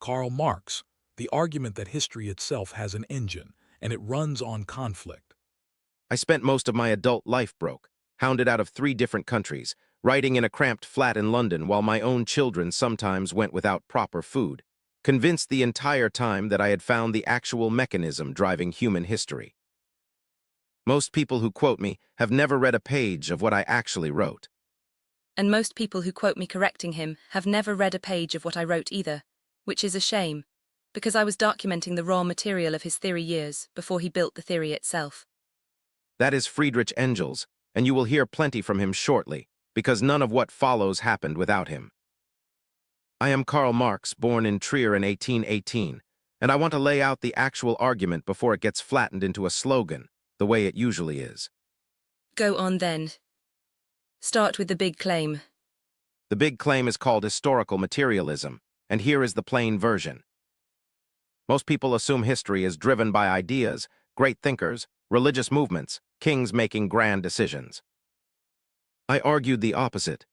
Karl Marx, the argument that history itself has an engine, and it runs on conflict. I spent most of my adult life broke, hounded out of 3 different countries, writing in a cramped flat in London while my own children sometimes went without proper food, convinced the entire time that I had found the actual mechanism driving human history. Most people who quote me have never read a page of what I actually wrote. And most people who quote me correcting him have never read a page of what I wrote either, which is a shame, because I was documenting the raw material of his theory years before he built the theory itself. That is Friedrich Engels, and you will hear plenty from him shortly, because none of what follows happened without him. I am Karl Marx, born in Trier in 1818, and I want to lay out the actual argument before it gets flattened into a slogan, the way it usually is. Go on then. Start with the big claim. The big claim is called historical materialism, and here is the plain version. Most people assume history is driven by ideas, great thinkers, religious movements, kings making grand decisions. I argued the opposite.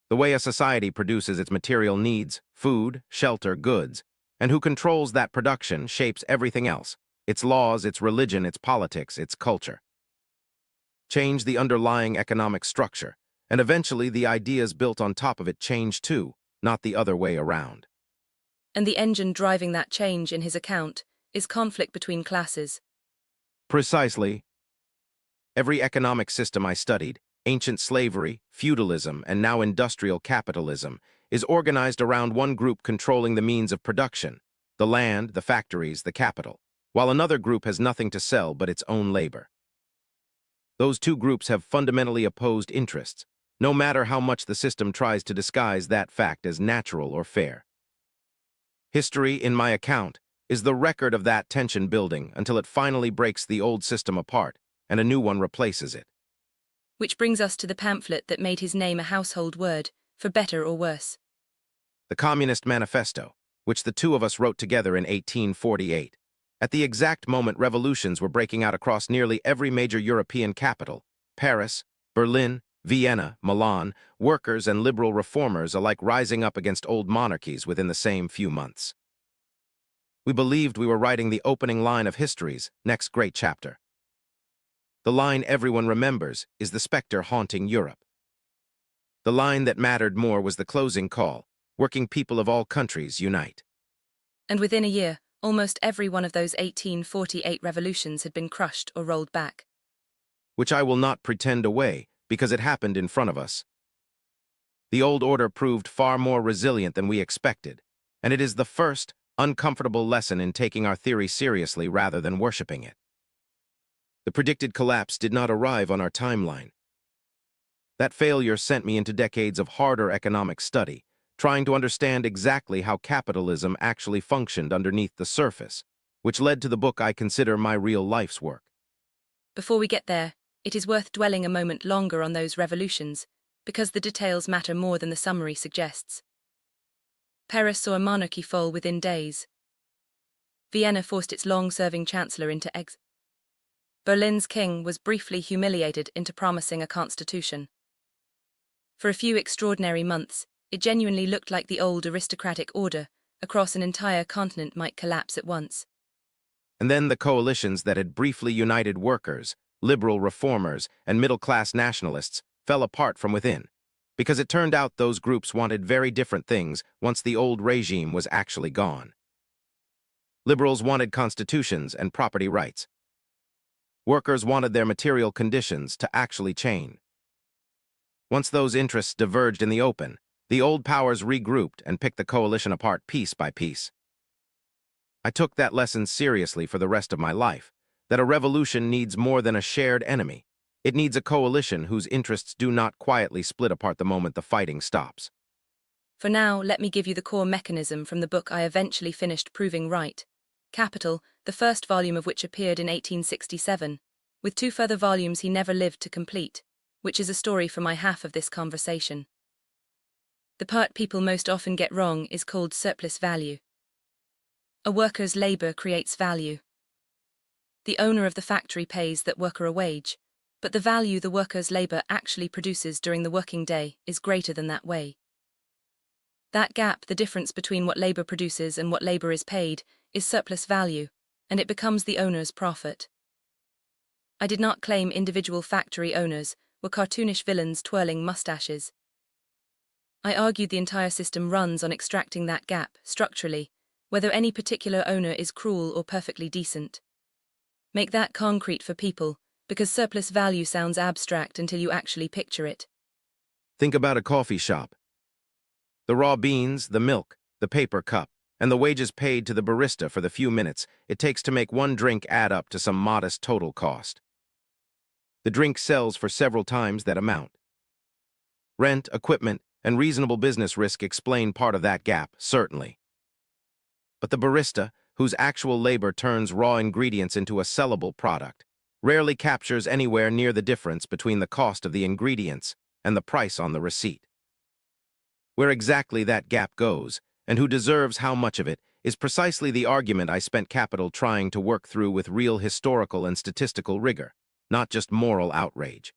The way a society produces its material needs, food, shelter, goods, and who controls that production shapes everything else, its laws, its religion, its politics, its culture. Change the underlying economic structure, and eventually the ideas built on top of it change too, not the other way around. And the engine driving that change in his account is conflict between classes. Precisely. Every economic system I studied, ancient slavery, feudalism, and now industrial capitalism, is organized around one group controlling the means of production, the land, the factories, the capital, while another group has nothing to sell but its own labor. Those 2 groups have fundamentally opposed interests, no matter how much the system tries to disguise that fact as natural or fair. History, in my account, is the record of that tension building until it finally breaks the old system apart and a new one replaces it. Which brings us to the pamphlet that made his name a household word, for better or worse. The Communist Manifesto, which the 2 of us wrote together in 1848. At the exact moment revolutions were breaking out across nearly every major European capital, Paris, Berlin, Vienna, Milan, workers and liberal reformers alike rising up against old monarchies within the same few months. We believed we were writing the opening line of history's next great chapter. The line everyone remembers is the specter haunting Europe. The line that mattered more was the closing call, working people of all countries unite. And within a year, almost every one of those 1848 revolutions had been crushed or rolled back. Which I will not pretend away, because it happened in front of us. The old order proved far more resilient than we expected, and it is the first, uncomfortable lesson in taking our theory seriously rather than worshiping it. The predicted collapse did not arrive on our timeline. That failure sent me into decades of harder economic study, trying to understand exactly how capitalism actually functioned underneath the surface, which led to the book I consider my real life's work. Before we get there, it is worth dwelling a moment longer on those revolutions, because the details matter more than the summary suggests. Paris saw a monarchy fall within days. Vienna forced its long-serving chancellor into exile. Berlin's king was briefly humiliated into promising a constitution. For a few extraordinary months, it genuinely looked like the old aristocratic order across an entire continent might collapse at once. And then the coalitions that had briefly united workers, liberal reformers, and middle-class nationalists fell apart from within, because it turned out those groups wanted very different things once the old regime was actually gone. Liberals wanted constitutions and property rights. Workers wanted their material conditions to actually change. Once those interests diverged in the open, the old powers regrouped and picked the coalition apart piece by piece. I took that lesson seriously for the rest of my life, that a revolution needs more than a shared enemy. It needs a coalition whose interests do not quietly split apart the moment the fighting stops. For now, let me give you the core mechanism from the book I eventually finished proving right, Capital, the first volume of which appeared in 1867, with 2 further volumes he never lived to complete, which is a story for my half of this conversation. The part people most often get wrong is called surplus value. A worker's labor creates value. The owner of the factory pays that worker a wage, but the value the worker's labor actually produces during the working day is greater than that way. That gap, the difference between what labor produces and what labor is paid, is surplus value, and it becomes the owner's profit. I did not claim individual factory owners were cartoonish villains twirling mustaches. I argued the entire system runs on extracting that gap, structurally, whether any particular owner is cruel or perfectly decent. Make that concrete for people, because surplus value sounds abstract until you actually picture it. Think about a coffee shop. The raw beans, the milk, the paper cup, and the wages paid to the barista for the few minutes it takes to make one drink add up to some modest total cost. The drink sells for several times that amount. Rent, equipment, and reasonable business risk explain part of that gap, certainly. But the barista, whose actual labor turns raw ingredients into a sellable product, rarely captures anywhere near the difference between the cost of the ingredients and the price on the receipt. Where exactly that gap goes, and who deserves how much of it, is precisely the argument I spent capital trying to work through with real historical and statistical rigor, not just moral outrage.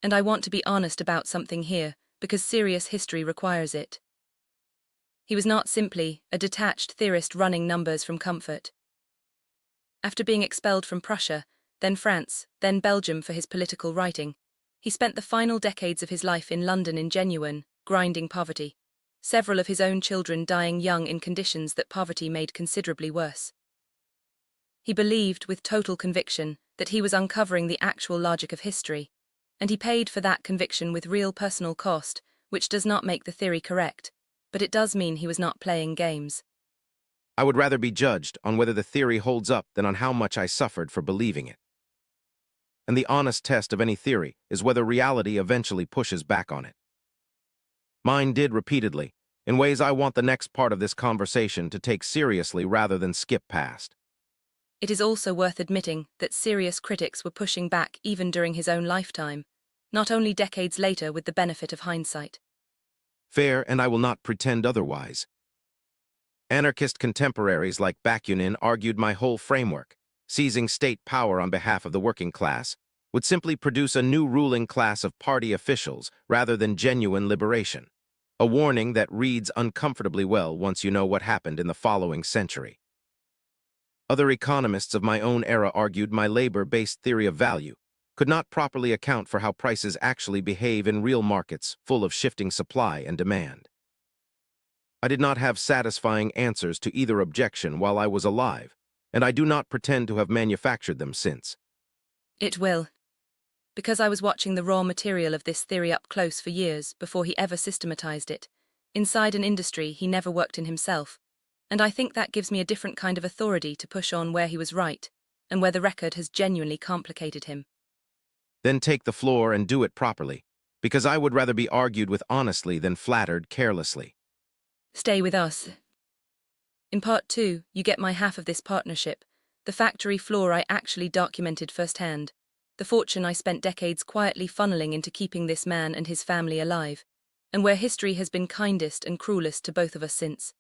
And I want to be honest about something here, because serious history requires it. He was not simply a detached theorist running numbers from comfort. After being expelled from Prussia, then France, then Belgium for his political writing, he spent the final decades of his life in London in genuine, grinding poverty, several of his own children dying young in conditions that poverty made considerably worse. He believed with total conviction that he was uncovering the actual logic of history, and he paid for that conviction with real personal cost, which does not make the theory correct, but it does mean he was not playing games. I would rather be judged on whether the theory holds up than on how much I suffered for believing it. And the honest test of any theory is whether reality eventually pushes back on it. Mine did repeatedly, in ways I want the next part of this conversation to take seriously rather than skip past. It is also worth admitting that serious critics were pushing back even during his own lifetime, not only decades later with the benefit of hindsight. Fair, and I will not pretend otherwise. Anarchist contemporaries like Bakunin argued my whole framework, seizing state power on behalf of the working class, would simply produce a new ruling class of party officials rather than genuine liberation, a warning that reads uncomfortably well once you know what happened in the following century. Other economists of my own era argued my labor-based theory of value could not properly account for how prices actually behave in real markets full of shifting supply and demand. I did not have satisfying answers to either objection while I was alive, and I do not pretend to have manufactured them since. It will. Because I was watching the raw material of this theory up close for years before he ever systematized it, inside an industry he never worked in himself, and I think that gives me a different kind of authority to push on where he was right, and where the record has genuinely complicated him. Then take the floor and do it properly, because I would rather be argued with honestly than flattered carelessly. Stay with us. In part 2, you get my half of this partnership, the factory floor I actually documented firsthand, the fortune I spent decades quietly funneling into keeping this man and his family alive, and where history has been kindest and cruelest to both of us since.